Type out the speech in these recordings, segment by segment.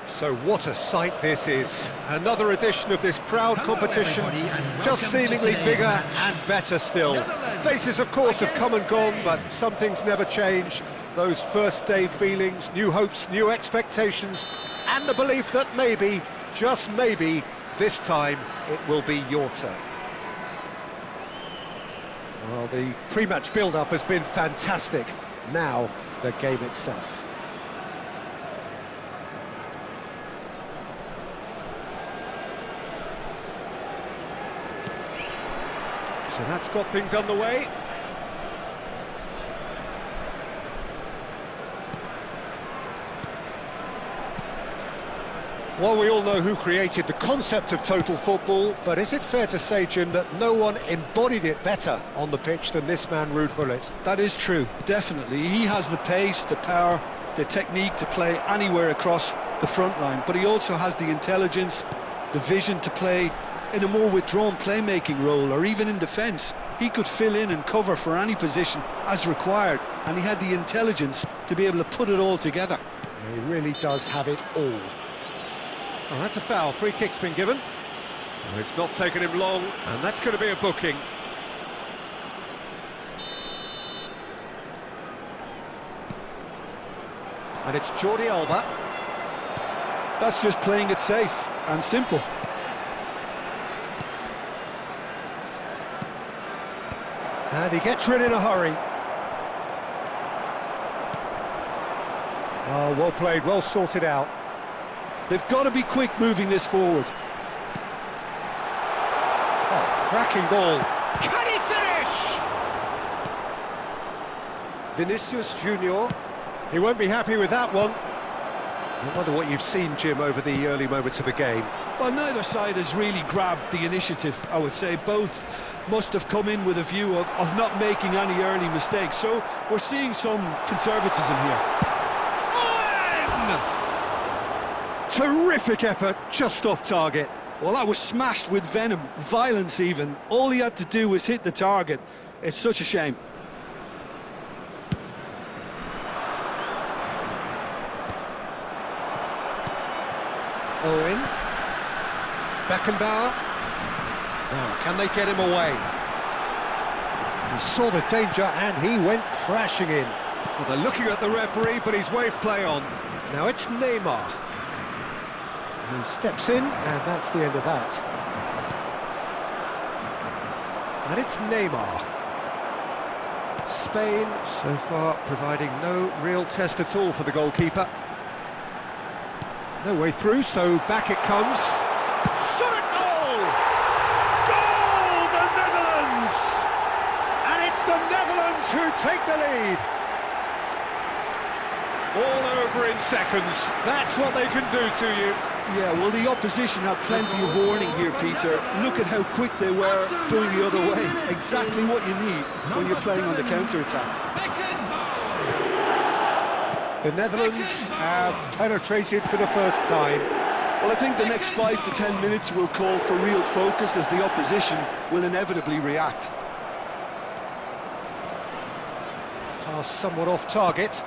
So what a sight this is. Another edition of this proud competition, just seemingly bigger and better still. Faces, of course, have come and gone, but some things never change. Those first-day feelings, new hopes, new expectations, and the belief that maybe, just maybe, this time it will be your turn. Well, the pre-match build-up has been fantastic. Now, the game itself. So that's got things underway. Well, we all know who created the concept of total football, but is it fair to say, Jim, that no one embodied it better on the pitch than this man, Ruud Gullit? That is true, definitely. He has the pace, the power, the technique to play anywhere across the front line, but he also has the intelligence, the vision to play in a more withdrawn playmaking role, or even in defence. He could fill in and cover for any position as required, and he had the intelligence to be able to put it all together. He really does have it all. Oh, that's a foul. Free kick's been given. Oh, it's not taken him long, and that's going to be a booking. And it's Jordi Alba. That's just playing it safe and simple. And he gets rid in a hurry. Oh, well played, well sorted out. They've got to be quick moving this forward. Oh, cracking ball. Can he finish? Vinicius Junior. He won't be happy with that one. I wonder what you've seen, Jim, over the early moments of the game. Well, neither side has really grabbed the initiative, I would say. Both must have come in with a view of not making any early mistakes. So we're seeing some conservatism here. Terrific effort, just off target. Well, that was smashed with venom, violence even. All he had to do was hit the target. It's such a shame. Owen. Beckenbauer. Now, can they get him away? He saw the danger and he went crashing in. Well, they're looking at the referee, but he's waved play on. Now it's Neymar. He steps in, and that's the end of that. And it's Neymar. Spain, so far, providing no real test at all for the goalkeeper. No way through, so back it comes. Shot at goal! Goal, the Netherlands! And it's the Netherlands who take the lead. All over in seconds. That's what they can do to you. Yeah, well, the opposition had plenty of warning here, Peter. Look at how quick they were going the other way. Exactly what you need when you're playing on the counter-attack. The Netherlands have penetrated for the first time. Well, I think the next 5 to 10 minutes will call for real focus as the opposition will inevitably react. Pass somewhat off target.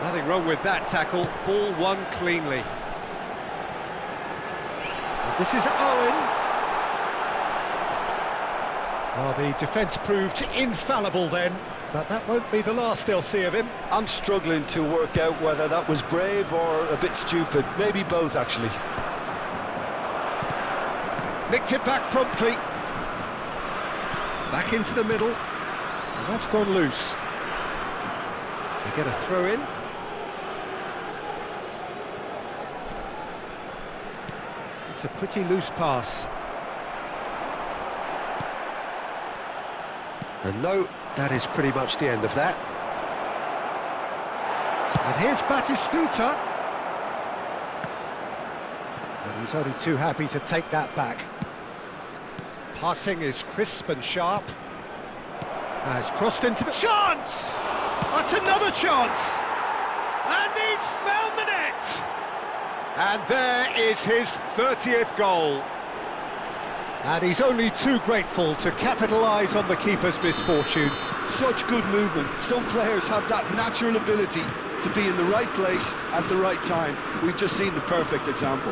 Nothing wrong with that tackle. Ball won cleanly. This is Owen. Well, the defence proved infallible then, but that won't be the last they'll see of him. I'm struggling to work out whether that was brave or a bit stupid. Maybe both, actually. Nicked it back promptly. Back into the middle. And that's gone loose. They get a throw in. It's a pretty loose pass. And no, that is pretty much the end of that. And here's Batistuta. And he's only too happy to take that back. Passing is crisp and sharp. Has crossed into the... Chance! That's another chance! And he's found the net! And there is his 30th goal. And he's only too grateful to capitalise on the keeper's misfortune. Such good movement. Some players have that natural ability to be in the right place at the right time. We've just seen the perfect example.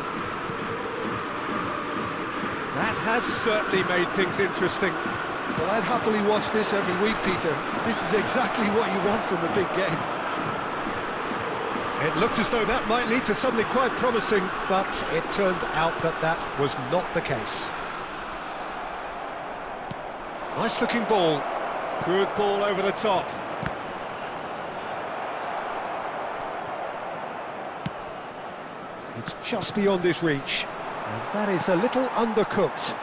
That has certainly made things interesting. Well, I'd happily watch this every week, Peter. This is exactly what you want from a big game. It looked as though that might lead to something quite promising, but it turned out that that was not the case. Nice looking ball. Good ball over the top. It's just beyond his reach, and that is a little undercooked.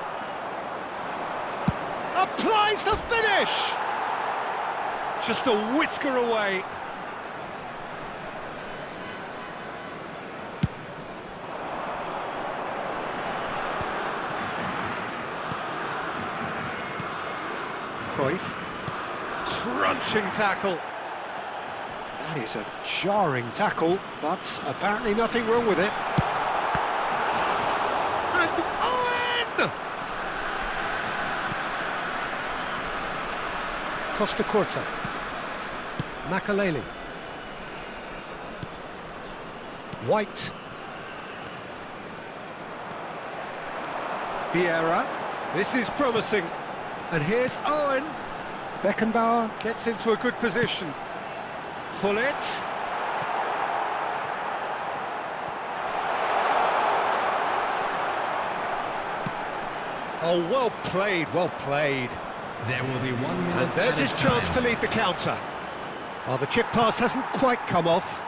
Applies the finish! Just a whisker away. Cruyff. Crunching tackle. That is a jarring tackle, but apparently nothing wrong with it. And Owen! Costa Curta. Makaleli. White. Vieira. This is promising. And here's Owen. Beckenbauer gets into a good position. Gullit. Oh, well played, well played. There will be 1 minute. And there's his chance to lead the counter. Oh, the chip pass hasn't quite come off.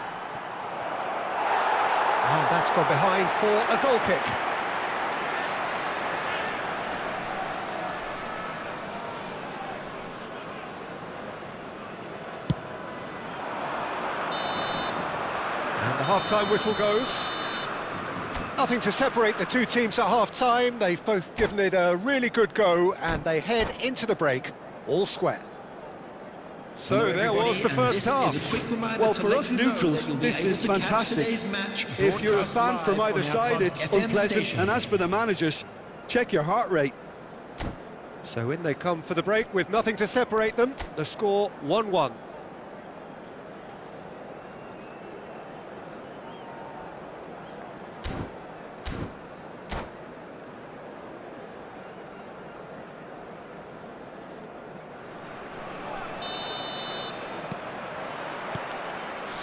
And that's gone behind for a goal kick. And the half-time whistle goes. Nothing to separate the two teams at half-time. They've both given it a really good go, and they head into the break all square. So there was the first half. Well, for us neutrals, this is fantastic. If you're a fan from either side, it's unpleasant. And as for the managers, check your heart rate. So in they come for the break with nothing to separate them. The score 1-1.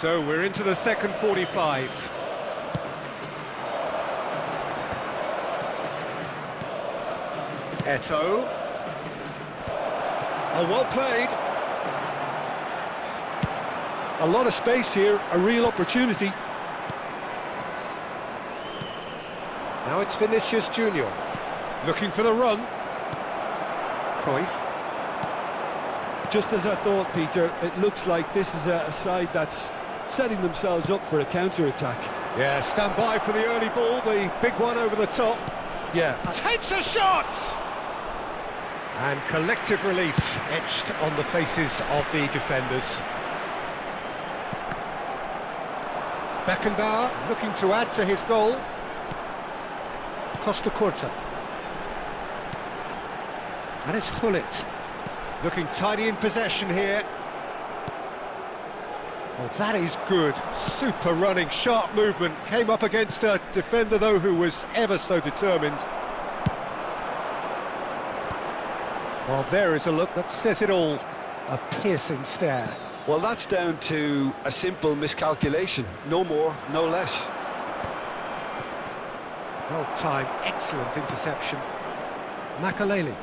So we're into the second 45. Eto'o. Oh, well played. A lot of space here, a real opportunity. Now it's Vinicius Junior. Looking for the run. Cruyff. Just as I thought, Peter, it looks like this is a side that's setting themselves up for a counter-attack. Yeah, stand by for the early ball, the big one over the top. Yeah. Takes a shot! And collective relief etched on the faces of the defenders. Beckenbauer looking to add to his goal. Costa Curta. And it's Gullit. Looking tidy in possession here. Oh, that is good. Super running, sharp movement. Came up against a defender, though, who was ever so determined. Well, there is a look that says it all. A piercing stare. Well, that's down to a simple miscalculation. No more, no less. Well-timed, excellent interception. Makaleli.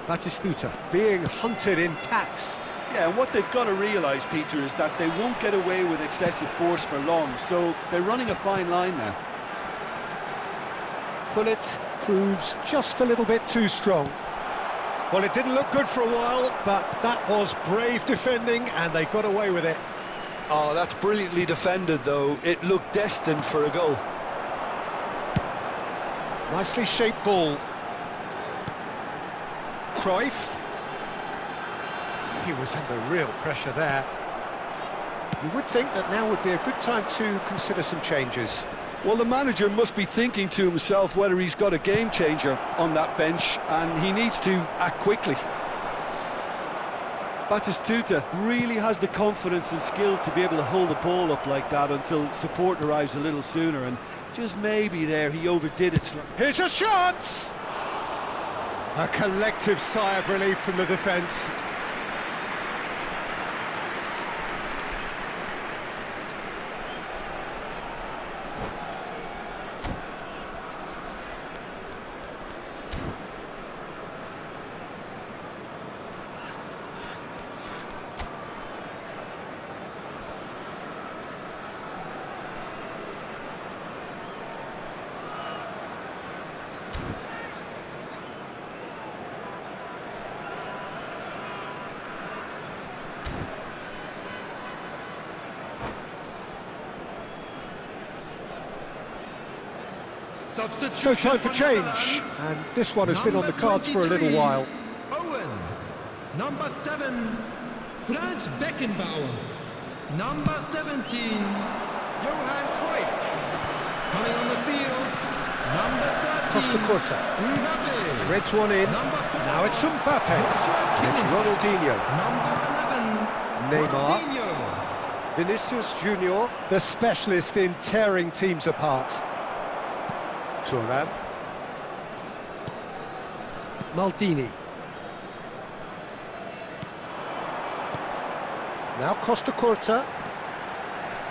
Batistuta being hunted in packs. Yeah, and what they've got to realise, Peter, is that they won't get away with excessive force for long, so they're running a fine line now. Gullit proves just a little bit too strong. Well, it didn't look good for a while, but that was brave defending, and they got away with it. Oh, that's brilliantly defended, though. It looked destined for a goal. Nicely shaped ball. Cruyff. He was under real pressure there. You would think that now would be a good time to consider some changes. Well, the manager must be thinking to himself whether he's got a game changer on that bench, and he needs to act quickly. Batistuta really has the confidence and skill to be able to hold the ball up like that until support arrives a little sooner, and just maybe there he overdid it. Here's a chance! A collective sigh of relief from the defence. So time for change, and this one has been on the cards for a little while. Owen. Number 7, Franz Beckenbauer. Number 17, Johan Cruyff. Coming on the field, number 13, Costa Curta Mbappe. threads one in. Number 4, Now it's Mbappe. It's Ronaldinho. Number 11, Neymar. Ronaldinho. Vinicius Junior, the specialist in tearing teams apart. Thuram. Maldini. Now Costa Curta.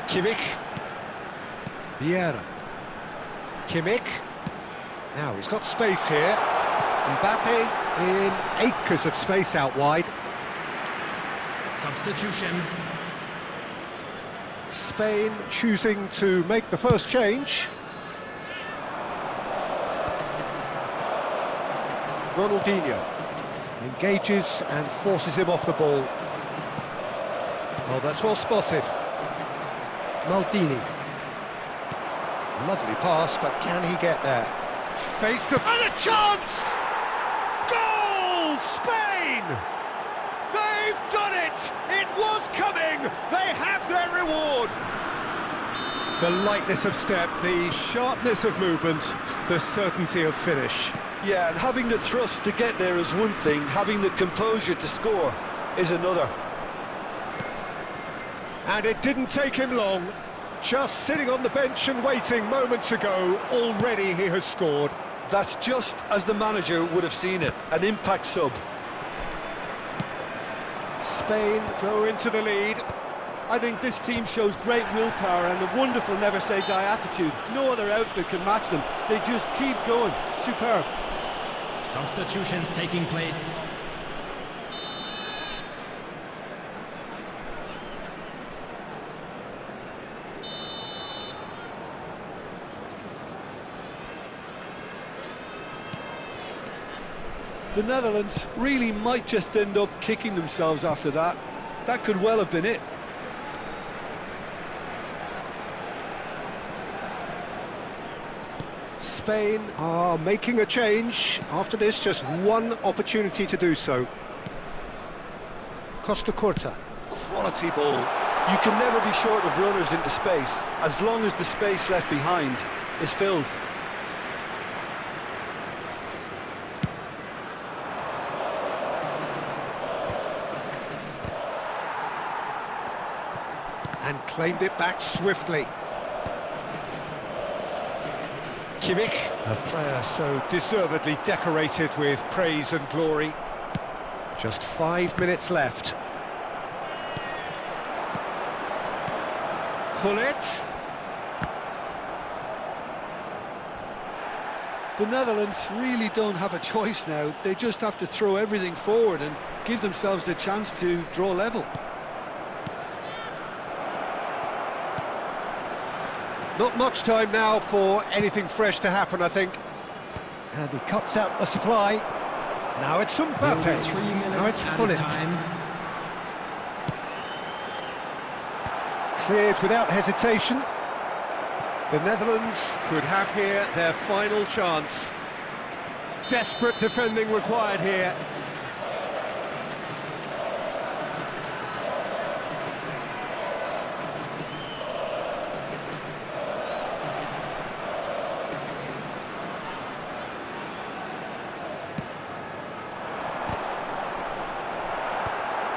Kimmich. Vieira. Kimmich. Now he's got space here. Mbappe in acres of space out wide. Substitution. Spain choosing to make the first change. Ronaldinho engages and forces him off the ball. Oh, that's well spotted. Maldini. Lovely pass, but can he get there? Face to... And a chance! Goal! Spain! They've done it! It was coming! They have their reward! The lightness of step, the sharpness of movement, the certainty of finish. Yeah, and having the thrust to get there is one thing, having the composure to score is another. And it didn't take him long. Just sitting on the bench and waiting moments ago, already he has scored. That's just as the manager would have seen it, an impact sub. Spain go into the lead. I think this team shows great willpower and a wonderful never-say-die attitude. No other outfit can match them. They just keep going. Superb. Substitutions taking place. The Netherlands really might just end up kicking themselves after that. That could well have been it. Spain are making a change. After this, just one opportunity to do so. Costa Curta. Quality ball. You can never be short of runners into space, as long as the space left behind is filled. And claimed it back swiftly. Kimmich, a player so deservedly decorated with praise and glory. Just 5 minutes left. Gullit. The Netherlands really don't have a choice now. They just have to throw everything forward and give themselves a chance to draw level. Not much time now for anything fresh to happen, I think. And he cuts out the supply. Now it's Mbappe. 3 Now it's minutes added Gullit. time. Cleared without hesitation. The Netherlands could have here their final chance. Desperate defending required here.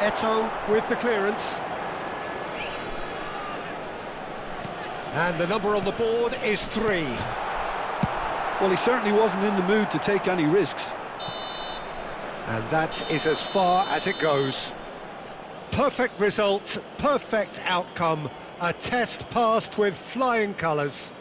Eto'o with the clearance. And the number on the board is 3. Well, he certainly wasn't in the mood to take any risks. And that is as far as it goes. Perfect result, perfect outcome, a test passed with flying colours.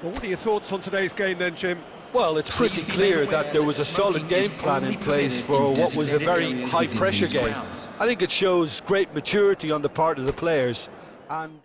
Well, what are your thoughts on today's game then, Jim? Well, it's pretty clear that there was a solid game plan in place for what was a very high-pressure game. I think it shows great maturity on the part of the players, and